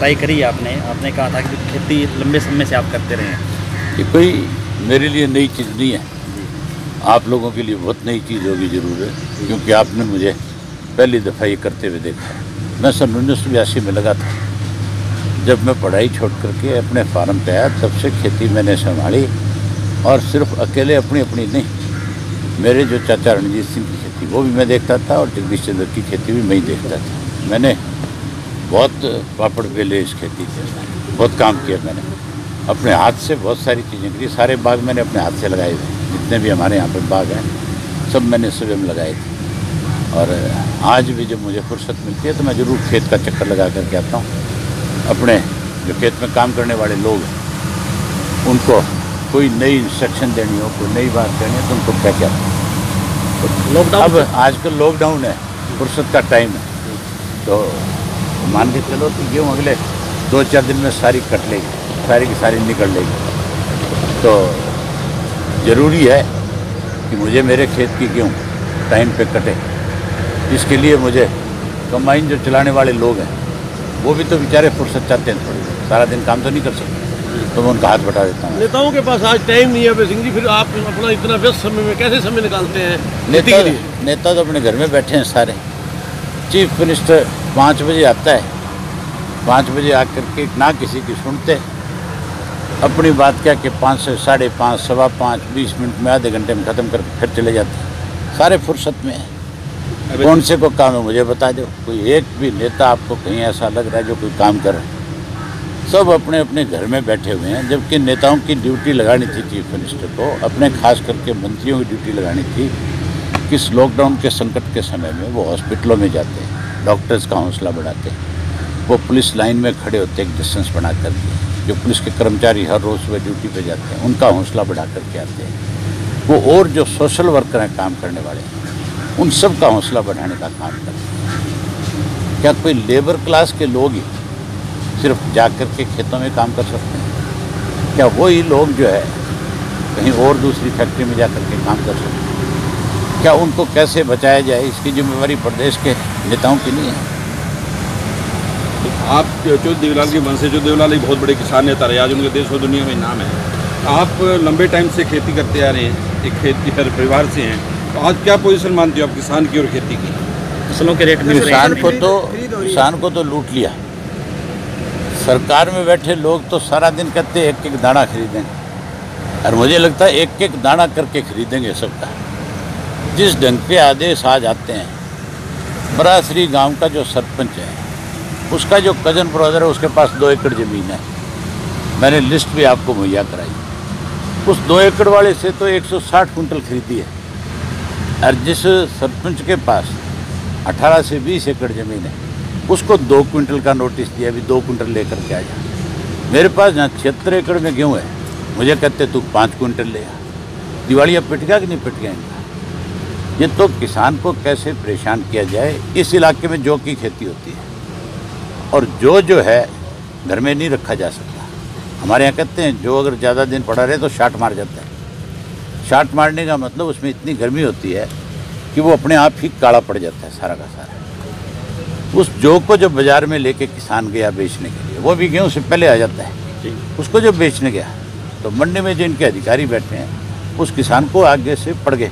बताई करी है आपने आपने कहा था कि खेती लंबे समय से आप करते रहे हैं। ये कोई मेरे लिए नई चीज़ नहीं है, आप लोगों के लिए बहुत नई चीज़ होगी ज़रूर है, क्योंकि आपने मुझे पहली दफ़ा ये करते हुए देखा है। मैं सन 1982 में लगा था, जब मैं पढ़ाई छोड़ करके अपने फार्म पे आया, तब से खेती मैंने संभाली, और सिर्फ अकेले अपनी नहीं, मेरे जो चाचा रणजीत सिंह की खेती वो भी मैं देखता था, और जगदीश चंद्र की खेती भी मैं ही देखता था। मैंने बहुत पापड़ बेले इस खेती के, बहुत काम किया मैंने, अपने हाथ से बहुत सारी चीज़ें करी। सारे बाग मैंने अपने हाथ से लगाए थे, जितने भी हमारे यहाँ पर बाग हैं सब मैंने स्वयं लगाए थे। और आज भी जब मुझे फुर्सत मिलती है तो मैं ज़रूर खेत का चक्कर लगा करके आता हूँ। अपने जो खेत में काम करने वाले लोग हैं उनको कोई नई इंस्ट्रक्शन देनी हो, कोई नई बात करनी है तो उनको क्या क्या लॉकडाउन, अब आजकल लॉकडाउन है, फुर्सत का टाइम है, तो मान के चलो कि गेहूँ अगले 2-4 दिन में सारी कट लेगी, सारी की सारी निकल लेगी। तो ज़रूरी है कि मुझे मेरे खेत की गेहूँ टाइम पे कटे। इसके लिए मुझे कंबाइन जो चलाने वाले लोग हैं वो भी तो बेचारे फुर्सत चाहते हैं, थोड़ी सारा दिन काम तो नहीं कर सकते, तो मैं उनका हाथ बटा देता हूँ। नेताओं के पास आज टाइम नहीं है सिंह जी, फिर आप अपना इतना व्यस्त समय में कैसे समय निकालते हैं? नेता तो अपने घर में बैठे हैं सारे। चीफ मिनिस्टर 5 बजे आता है, 5 बजे आकर के ना किसी की सुनते, अपनी बात क्या कि 5 से 5:30, 5:15, 20 मिनट में, आधे घंटे में ख़त्म करके फिर चले जाते हैं। सारे फुर्सत में हैं। कौन से को काम है मुझे बता दो, कोई एक भी नेता आपको कहीं ऐसा लग रहा है जो कोई काम कर रहा है? सब अपने अपने घर में बैठे हुए हैं, जबकि नेताओं की ड्यूटी लगानी थी चीफ मिनिस्टर को, अपने खास करके मंत्रियों की ड्यूटी लगानी थी कि इस लॉकडाउन के संकट के समय में वो हॉस्पिटलों में जाते हैं, डॉक्टर्स का हौसला बढ़ाते हैं, वो पुलिस लाइन में खड़े होते हैं एक डिस्टेंस बना करके, जो पुलिस के कर्मचारी हर रोज़ सुबह ड्यूटी पे जाते हैं उनका हौसला बढ़ा करके आते हैं, वो और जो सोशल वर्कर हैं काम करने वाले उन सब का हौसला बढ़ाने का काम करते हैं। क्या कोई लेबर क्लास के लोग ही सिर्फ जा कर के खेतों में काम कर सकते हैं? क्या वही लोग जो है कहीं और दूसरी फैक्ट्री में जा कर के काम कर सकते हैं? क्या उनको कैसे बचाया जाए, इसकी जिम्मेवारी प्रदेश के नेताओं की नहीं है? आप चौधरी देवीलाल के वंश से, चौधरी देवीलाल एक बहुत बड़े किसान नेता रहे, आज उनके देश और दुनिया में नाम है। आप लंबे टाइम से खेती करते आ रहे हैं, एक खेत की परिवार से हैं, तो आज क्या पोजीशन मानते हो आप किसान की और खेती की? फसलों के रेट में किसान को तो लूट लिया। सरकार में बैठे लोग तो सारा दिन कहते हैं एक दाना खरीदेंगे, और मुझे लगता है एक दाना करके खरीदेंगे सबका। जिस ढंग के आदेश आ जाते हैं, बरासरी गांव का जो सरपंच है उसका जो कजन ब्रदर है उसके पास 2 एकड़ ज़मीन है, मैंने लिस्ट भी आपको मुहैया कराई। उस 2 एकड़ वाले से तो 160 कुंटल खरीदी है, और जिस सरपंच के पास 18 से 20 एकड़ ज़मीन है उसको 2 क्विंटल का नोटिस दिया, अभी 2 क्विंटल लेकर के आ जा। मेरे पास जहाँ 76 एकड़ में गेहूँ है, मुझे कहते तू 5 क्विंटल ले आ। दिवाली अब पिट गया कि नहीं पिट गया इनका? ये तो किसान को कैसे परेशान किया जाए। इस इलाके में जौ की खेती होती है, और जो है घर में नहीं रखा जा सकता। हमारे यहाँ कहते हैं जो अगर ज़्यादा दिन पड़ा रहे तो शाट मार जाता है। शाट मारने का मतलब उसमें इतनी गर्मी होती है कि वो अपने आप ही काला पड़ जाता है सारा का सारा। उस जौ को जब बाज़ार में लेके किसान गया बेचने के लिए, वो भी गेहूँ से पहले आ जाता है, उसको जब बेचने गया तो मंडी में जो इनके अधिकारी बैठे हैं उस किसान को आगे से पड़ गए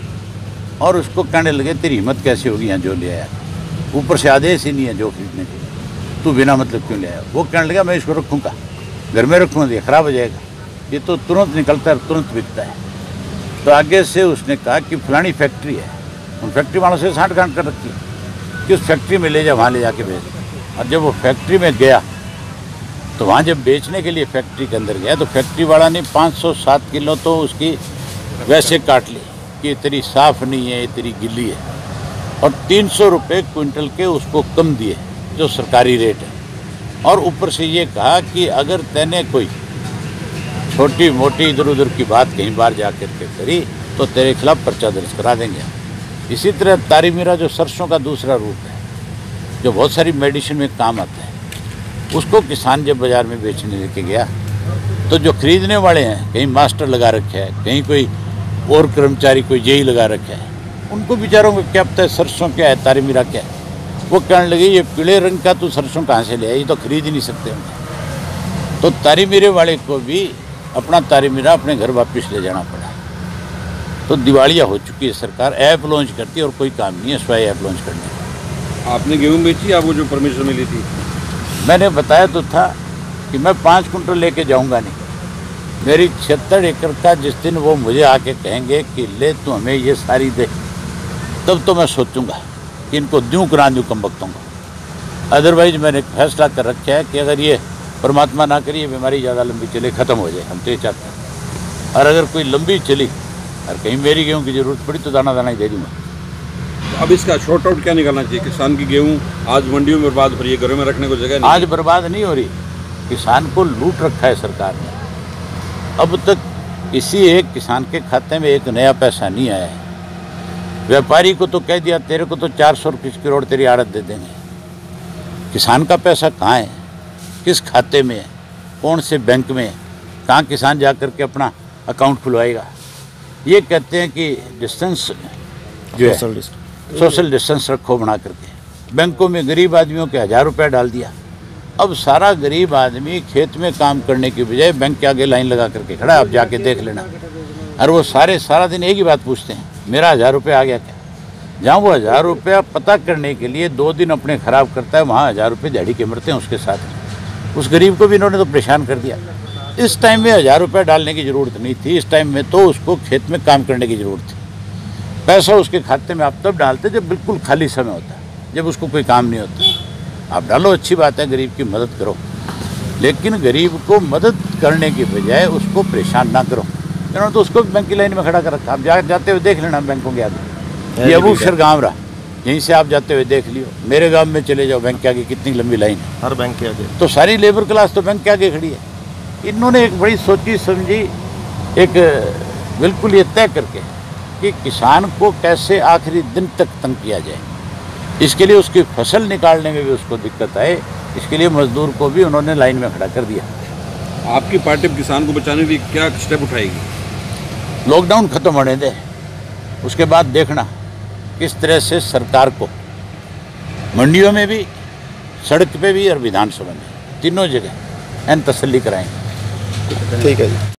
और उसको कहने लगे तेरी हिम्मत कैसे होगी यहाँ जो ले आया, ऊपर से आदेश ही नहीं है जो खरीदने के, तू बिना मतलब क्यों ले आया? वो कहने लगा मैं इसको रखूँगा, घर में रखूँगा, ये ख़राब हो जाएगा, ये तो तुरंत निकलता है तुरंत बिकता है। तो आगे से उसने कहा कि फलानी फैक्ट्री है, उन फैक्ट्री वालों से साठ गांठ कर रखी है कि उस फैक्ट्री में ले जा, वहाँ ले जाके बेच। और जब वो फैक्ट्री में गया तो वहाँ जब बेचने के लिए फैक्ट्री के अंदर गया तो फैक्ट्री वाला ने 507 किलो तो उसकी वैसे काट ली कि तेरी साफ़ नहीं है, ये तेरी गिल्ली है, और 300 रुपये क्विंटल के उसको कम दिए जो सरकारी रेट है। और ऊपर से ये कहा कि अगर तैने कोई छोटी मोटी इधर उधर की बात कहीं बाहर जा कर के करी तो तेरे खिलाफ पर्चा दर्ज करा देंगे। इसी तरह तारी मीरा जो सरसों का दूसरा रूप है, जो बहुत सारी मेडिसिन में काम आता है, उसको किसान जब बाज़ार में बेचने लेके गया तो जो खरीदने वाले हैं कहीं मास्टर लगा रखे है, कहीं कोई और कर्मचारी कोई जेई लगा रखे है, उनको बेचारों को क्या पता है सरसों क्या है तारी मीरा क्या है। वो कहने लगे ये पीले रंग का तू सरसों कहाँ से ले आया, ये तो खरीद ही नहीं सकते हम। तो तारी मीरे वाले को भी अपना तारी मीरा अपने घर वापस ले जाना पड़ा। तो दिवालिया हो चुकी है सरकार, ऐप लॉन्च करती है और कोई काम नहीं है स्वयं ऐप लॉन्च करने का। आपने गेहूँ बेची, आपको जो परमिशन मिली थी? मैंने बताया तो था कि मैं 5 कुंटल लेके जाऊंगा नहीं। मेरी 76 एकड़ का जिस दिन वो मुझे आके कहेंगे कि ले तू हमें ये सारी दे, तब तो मैं सोचूंगा कि इनको दूँ करा दूँ कम वक्तों को। अदरवाइज मैंने फैसला कर रखा है कि अगर ये परमात्मा ना करिए बीमारी ज़्यादा लंबी चले, ख़त्म हो जाए, हम तो ये चाहते हैं। और अगर कोई लंबी चली और कहीं मेरी गेहूँ की ज़रूरत पड़ी तो दाना दाना ही दे दूँगा। अब इसका शॉर्ट आउट क्या निकालना चाहिए? किसान की गेहूँ आज मंडियों में बर्बाद हो रही है, घरों में रखने को जगह नहीं। आज बर्बाद नहीं हो रही, किसान को लूट रखा है सरकार ने। अब तक किसी एक किसान के खाते में एक नया पैसा नहीं आया है। व्यापारी को तो कह दिया तेरे को तो 400 करोड़ तेरी आड़त दे देंगे। किसान का पैसा कहाँ है, किस खाते में है, कौन से बैंक में है, कहाँ किसान जा कर के अपना अकाउंट खुलवाएगा? ये कहते हैं कि डिस्टेंस जो है सोशल डिस्टेंस रखो बना करके। बैंकों में गरीब आदमियों के 1000 रुपया डाल दिया। अब सारा गरीब आदमी खेत में काम करने की बजाय बैंक के आगे लाइन लगा करके खड़ा है, आप जाके देख लेना। और वो सारा दिन एक ही बात पूछते हैं, मेरा 1000 रुपया आ गया क्या? जहाँ वो 1000 रुपया पता करने के लिए 2 दिन अपने ख़राब करता है, वहाँ 1000 रुपये दिहाड़ी के मरते हैं उसके साथ। उस गरीब को भी इन्होंने तो परेशान कर दिया। इस टाइम में 1000 रुपया डालने की ज़रूरत नहीं थी, इस टाइम में तो उसको खेत में काम करने की ज़रूरत थी। पैसा उसके खाते में आप तब डालते जब बिल्कुल खाली समय होता है, जब उसको कोई काम नहीं होता। आप डालो, अच्छी बात है, गरीब की मदद करो, लेकिन गरीब को मदद करने की बजाय उसको परेशान ना करो। इन्होंने तो उसको बैंक की लाइन में खड़ा कर रखा। आप जाते हुए देख लेना बैंकों के आगे। ये अबूसर गाँव रहा, यहीं से आप जाते हुए देख लियो। मेरे गाँव में चले जाओ, बैंक के आगे कितनी लंबी लाइन है, हर बैंक के आगे। तो सारी लेबर क्लास तो बैंक के आगे खड़ी है। इन्होंने एक बड़ी सोची समझी, एक बिल्कुल ये तय करके कि किसान को कैसे आखिरी दिन तक तंग किया जाए। इसके लिए उसकी फसल निकालने में भी उसको दिक्कत आए, इसके लिए मजदूर को भी उन्होंने लाइन में खड़ा कर दिया। आपकी पार्टी किसान को बचाने के लिए क्या स्टेप उठाएगी? लॉकडाउन खत्म होने दे, उसके बाद देखना किस तरह से सरकार को मंडियों में भी, सड़क पे भी और विधानसभा में, तीनों जगह एन तसल्ली कराएंगे। ठीक है जी।